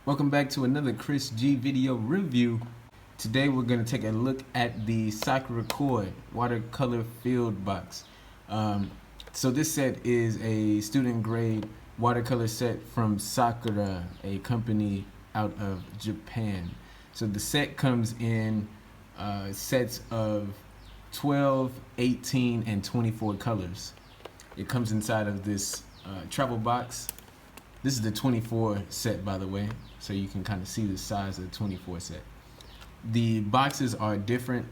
Welcome back to another Chris G video review. Today we're going to take a look at the Sakura Koi Watercolor Field Box. So this set is a student grade watercolor set from Sakura, a company out of Japan. So the set comes in sets of 12, 18, and 24 colors. It comes inside of this travel box. This is the 24 set, by the way, so you can kind of see the size of the 24 set. The boxes are different.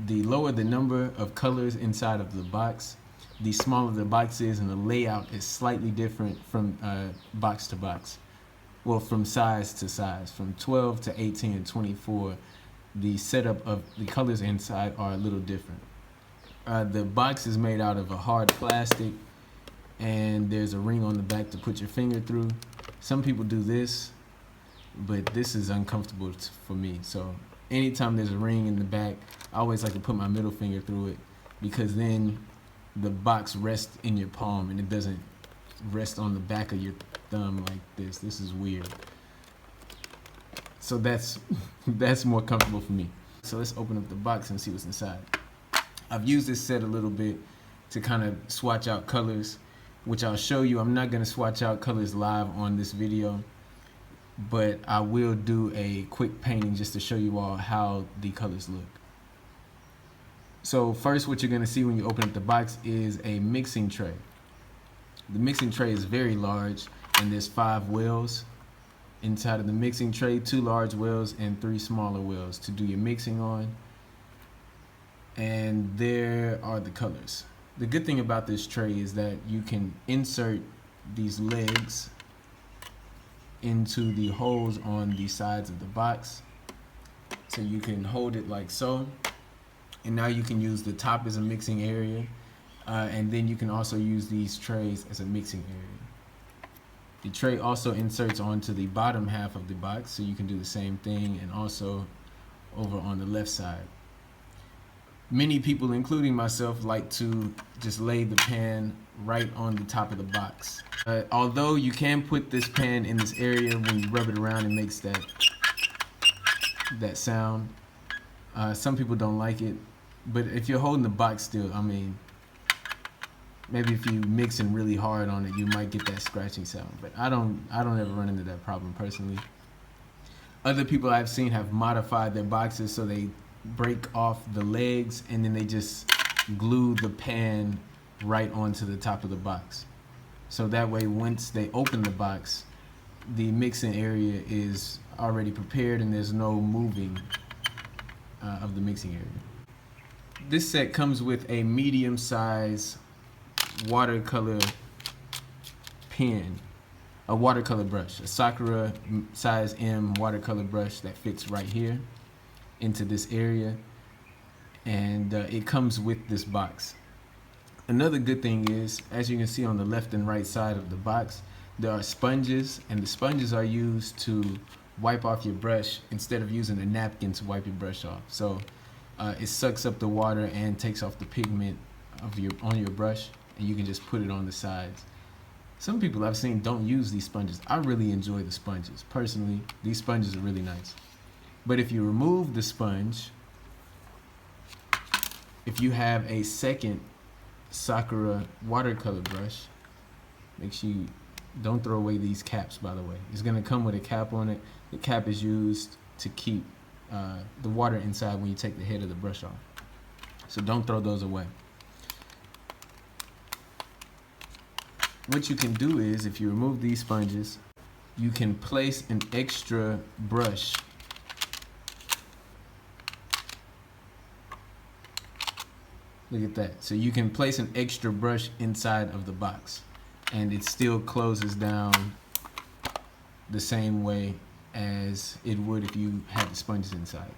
The lower the number of colors inside of the box, the smaller the box is, and the layout is slightly different from box to box. Well, from size to size. From 12 to 18 and 24, the setup of the colors inside are a little different. The box is made out of a hard plastic, and there's a ring on the back to put your finger through. Some people do this, but this is uncomfortable for me. So anytime there's a ring in the back, I always like to put my middle finger through it, because then the box rests in your palm and it doesn't rest on the back of your thumb like this. This is weird. So that's more comfortable for me. So let's open up the box and see what's inside. I've used this set a little bit to kind of swatch out colors, which I'll show you. I'm not going to swatch out colors live on this video, but I will do a quick painting just to show you all how the colors look. So first, what you're going to see when you open up the box is a mixing tray. The mixing tray is very large, and there's 5 wheels inside of the mixing tray, 2 large wheels and 3 smaller wheels to do your mixing on. And there are the colors. The good thing about this tray is that you can insert these legs into the holes on the sides of the box. So you can hold it like so. And now you can use the top as a mixing area. And then you can also use these trays as a mixing area. The tray also inserts onto the bottom half of the box, so you can do the same thing, and also over on the left side. Many people, including myself, like to just lay the pan right on the top of the box. Although you can put this pan in this area, when you rub it around, it makes that sound. Some people don't like it, but if you're holding the box still, I mean, maybe if you mixing really hard on it, you might get that scratching sound. But I don't ever run into that problem personally. Other people I've seen have modified their boxes so they break off the legs and then they just glue the pan right onto the top of the box. So that way, once they open the box, the mixing area is already prepared and there's no moving of the mixing area. This set comes with a medium size watercolor pen, a watercolor brush, a Sakura size M watercolor brush that fits right here into this area, and it comes with this box. Another good thing is, as you can see on the left and right side of the box, there are sponges, and the sponges are used to wipe off your brush instead of using a napkin to wipe your brush off. So it sucks up the water and takes off the pigment on your brush, and you can just put it on the sides. Some people I've seen don't use these sponges. I really enjoy the sponges. Personally, these sponges are really nice. But if you remove the sponge, if you have a second Sakura watercolor brush, make sure you don't throw away these caps, by the way. It's going to come with a cap on it. The cap is used to keep the water inside when you take the head of the brush off. So don't throw those away. What you can do is, if you remove these sponges, you can place an extra brush Look at that. So you can place an extra brush inside of the box, and it still closes down the same way as it would if you had the sponges inside.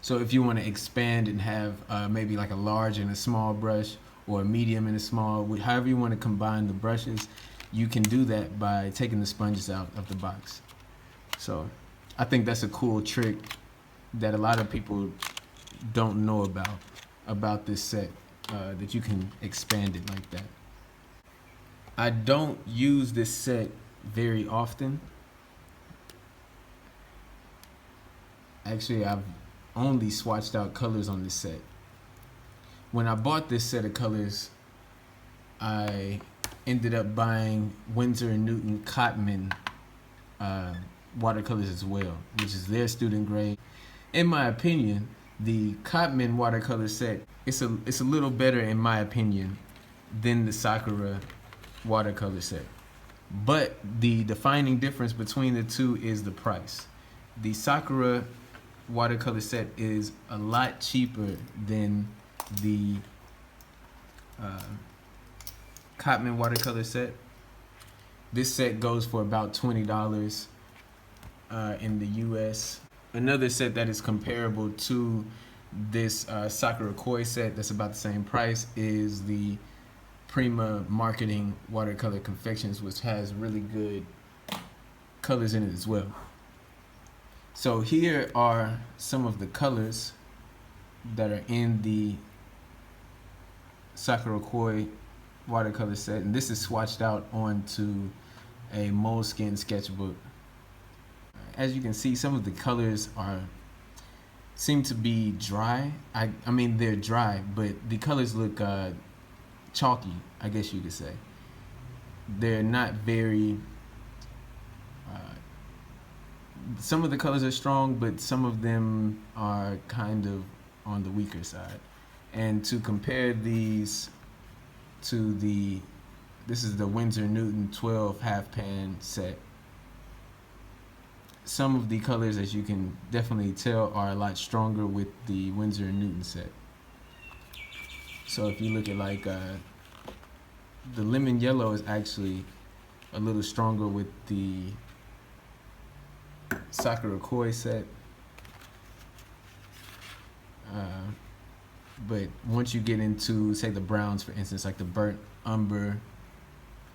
So if you want to expand and have maybe like a large and a small brush, or a medium and a small, however you want to combine the brushes, you can do that by taking the sponges out of the box. So I think that's a cool trick that a lot of people don't know about this set, that you can expand it like that. I don't use this set very often. Actually, I've only swatched out colors on this set. When I bought this set of colors, I ended up buying Winsor & Newton Cotman watercolors as well, which is their student grade. In my opinion, the Cotman watercolor set, it's a little better in my opinion than the Sakura watercolor set. But the defining difference between the two is the price. The Sakura watercolor set is a lot cheaper than the Cotman watercolor set. This set goes for about $20 in the US. Another set that is comparable to this Sakura Koi set that's about the same price is the Prima Marketing Watercolor Confections, which has really good colors in it as well. So here are some of the colors that are in the Sakura Koi watercolor set, and this is swatched out onto a moleskin sketchbook. As you can see, some of the colors seem to be dry. I mean they're dry, but the colors look chalky, I guess you could say. They're not very some of the colors are strong, but some of them are kind of on the weaker side. And to compare these to this is the Winsor & Newton 12 half pan set. Some of the colors, as you can definitely tell, are a lot stronger with the Winsor & Newton set. So if you look at like the lemon yellow is actually a little stronger with the Sakura Koi set. But once you get into, say, the browns, for instance, like the burnt umber,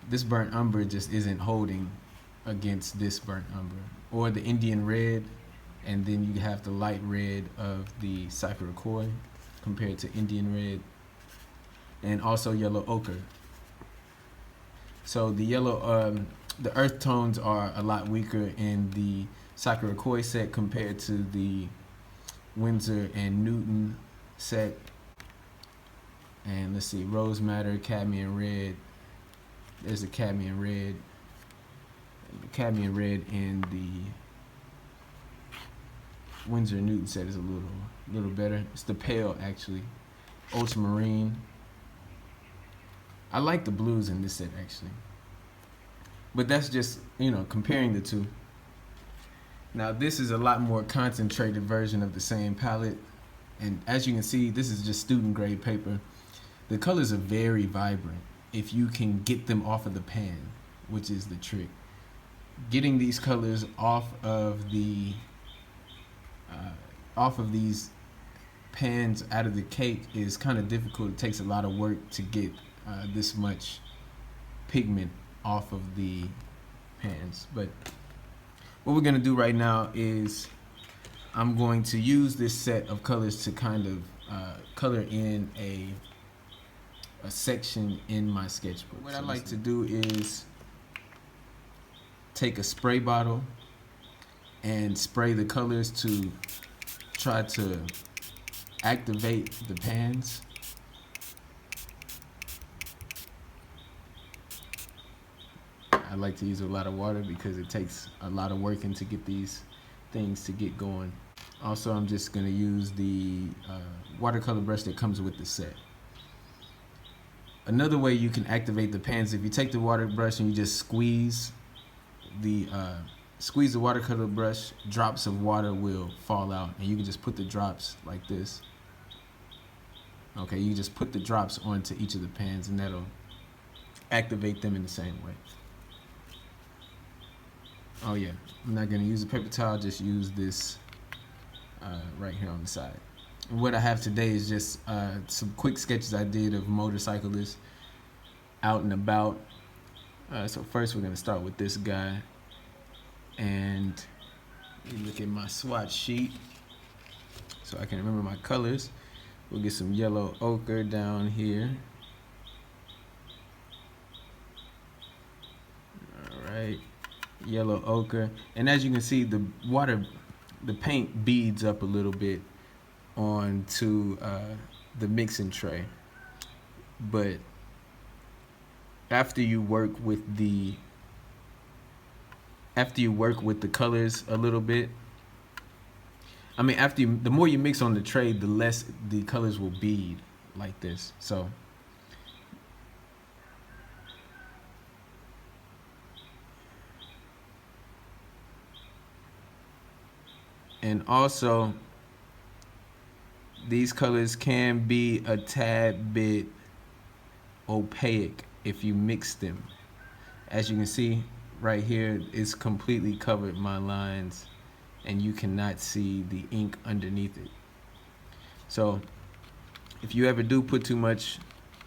this burnt umber just isn't holding against this burnt umber. Or the Indian red, and then you have the light red of the Sakura Koi compared to Indian red, and also yellow ochre. So the yellow, the earth tones are a lot weaker in the Sakura Koi set compared to the Winsor & Newton set. And let's see, rose madder, cadmium red. There's the cadmium red. The cadmium red in the Winsor & Newton set is a little better. It's the pale, actually. Ultramarine. I like the blues in this set, actually. But that's just, comparing the two. Now this is a lot more concentrated version of the same palette. And as you can see, this is just student grade paper. The colors are very vibrant if you can get them off of the pan, which is the trick. Getting these colors off of these pans out of the cake is kind of difficult. It takes a lot of work to get this much pigment off of the pans. But what we're going to do right now is I'm going to use this set of colors to kind of color in a section in my sketchbook. What I like to do is take a spray bottle and spray the colors to try to activate the pans. I like to use a lot of water because it takes a lot of working to get these things to get going. Also, I'm just going to use the watercolor brush that comes with the set. Another way you can activate the pans, if you take the water brush and you just squeeze the watercolor brush, drops of water will fall out, and you can just put the drops like this. Okay, you just put the drops onto each of the pans, and that'll activate them in the same way. Oh yeah, I'm not gonna use a paper towel, just use this right here on the side. And what I have today is just some quick sketches I did of motorcyclists out and about. So first we're gonna start with this guy, and you look at my swatch sheet so I can remember my colors. We'll get some yellow ochre down here. All right, yellow ochre, and as you can see, the water the paint beads up a little bit onto the mixing tray. But after you work with the colors a little bit, I mean, the more you mix on the tray, the less the colors will bead like this. So and also these colors can be a tad bit opaque if you mix them. As you can see right here, it's completely covered my lines and you cannot see the ink underneath it. So if you ever do put too much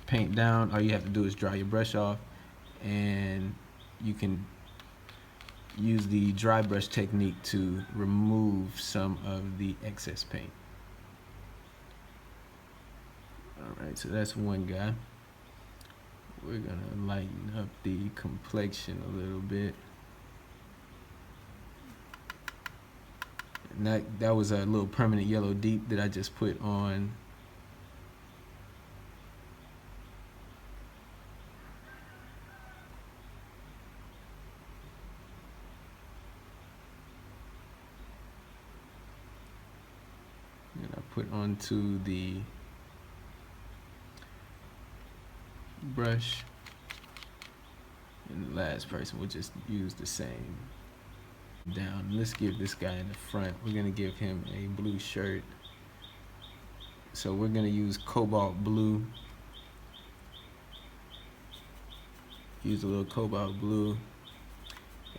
paint down, all you have to do is dry your brush off, and you can use the dry brush technique to remove some of the excess paint. Alright, so that's one guy. We're gonna lighten up the complexion a little bit. And that was a little permanent yellow deep that I just put on. And I put onto the brush, and the last person will just use the same. Down. Let's give this guy in the front, we're gonna give him a blue shirt. So we're gonna use cobalt blue. Use a little cobalt blue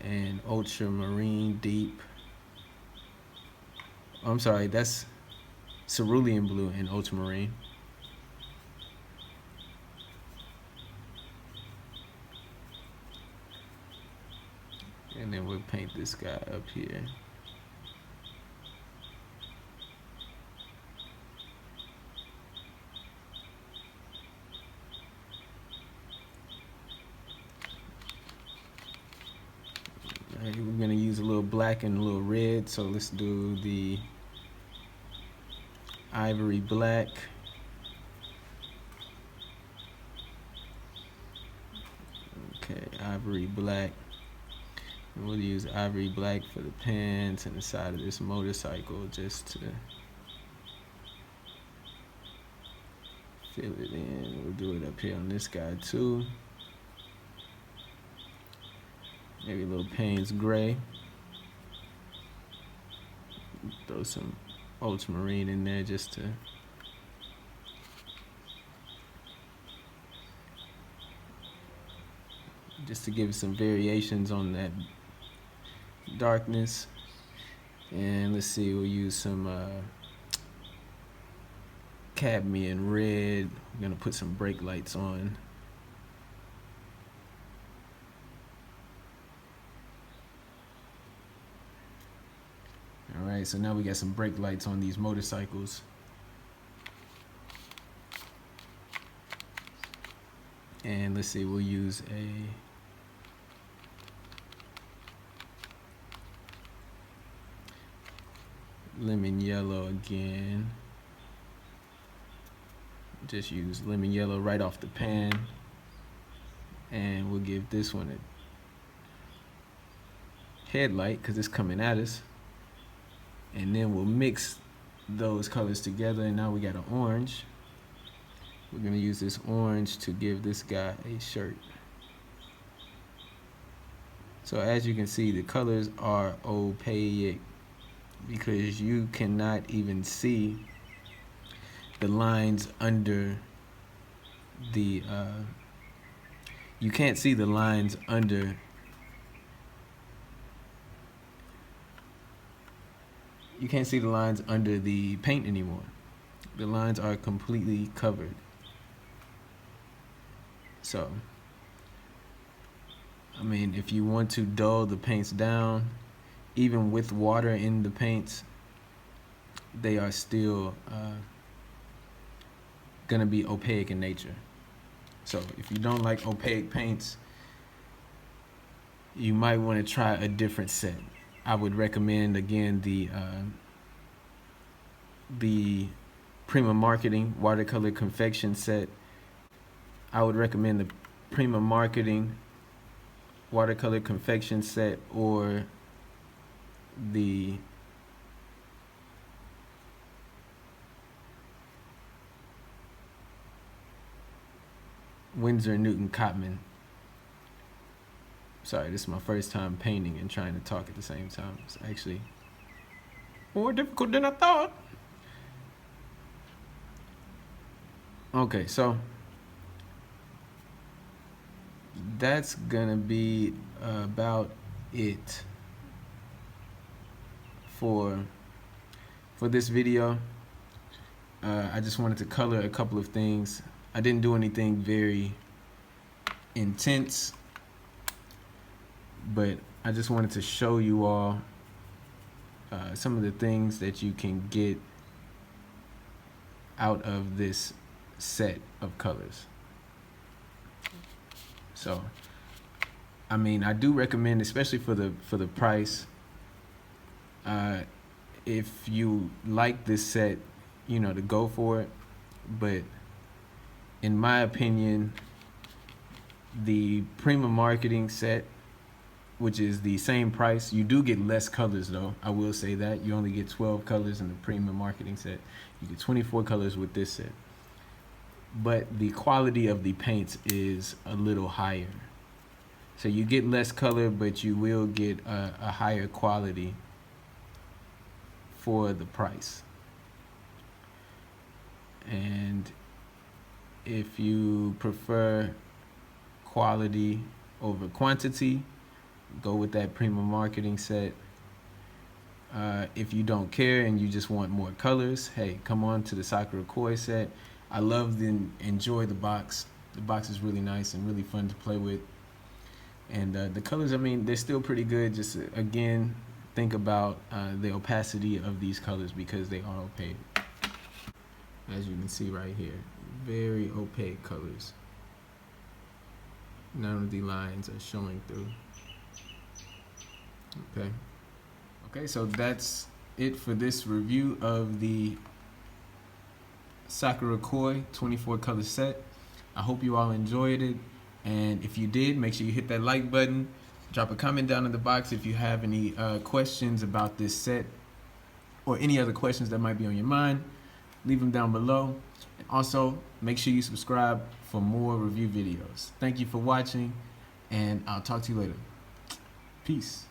and ultramarine deep. Oh, I'm sorry, that's cerulean blue and ultramarine. And then we'll paint this guy up here. Alright, we're gonna use a little black and a little red, so let's do the ivory black. Okay, ivory black. And we'll use ivory black for the pants and the side of this motorcycle just to fill it in. We'll do it up here on this guy too. Maybe a little Payne's gray. Throw some ultramarine in there just to give it some variations on that darkness. And let's see, we'll use some cadmium red. We're gonna put some brake lights on. Alright, so now we got some brake lights on these motorcycles. And let's see, we'll use a lemon yellow again. Just use lemon yellow right off the pan. And we'll give this one a headlight because it's coming at us. And then we'll mix those colors together, and now we got an orange. We're gonna use this orange to give this guy a shirt. So as you can see, the colors are opaque because you cannot even see the lines under the you can't see the lines under the paint anymore. The lines are completely covered. So I mean, if you want to dull the paints down, even with water in the paints, they are still gonna be opaque in nature. So if you don't like opaque paints, you might want to try a different set. I would recommend again the Prima Marketing Watercolor Confection Set. I would recommend the Prima Marketing Watercolor Confection Set or the Winsor Newton Cotman. Sorry, this is my first time painting and trying to talk at the same time. It's actually more difficult than I thought. Okay, so that's gonna be about it for this video. I just wanted to color a couple of things. I didn't do anything very intense, but I just wanted to show you all some of the things that you can get out of this set of colors. So, I mean, I do recommend, especially for the price, if you like this set, you know, to go for it. But in my opinion, the Prima Marketing set, which is the same price, you do get less colors though. I will say that you only get 12 colors in the Prima Marketing set. You get 24 colors with this set. But the quality of the paints is a little higher. So you get less color, but you will get a higher quality for the price. And if you prefer quality over quantity, go with that Prima Marketing set. If you don't care and you just want more colors, hey, come on to the Sakura Koi set. I love and enjoy the box. The box is really nice and really fun to play with. And the colors, I mean, they're still pretty good. Just again, think about the opacity of these colors because they are opaque. As you can see right here, very opaque colors. None of the lines are showing through. Okay, so that's it for this review of the Sakura Koi 24 color set. I hope you all enjoyed it, and if you did, make sure you hit that like button. Drop a comment down in the box if you have any questions about this set or any other questions that might be on your mind. Leave them down below. And also, make sure you subscribe for more review videos. Thank you for watching, and I'll talk to you later. Peace.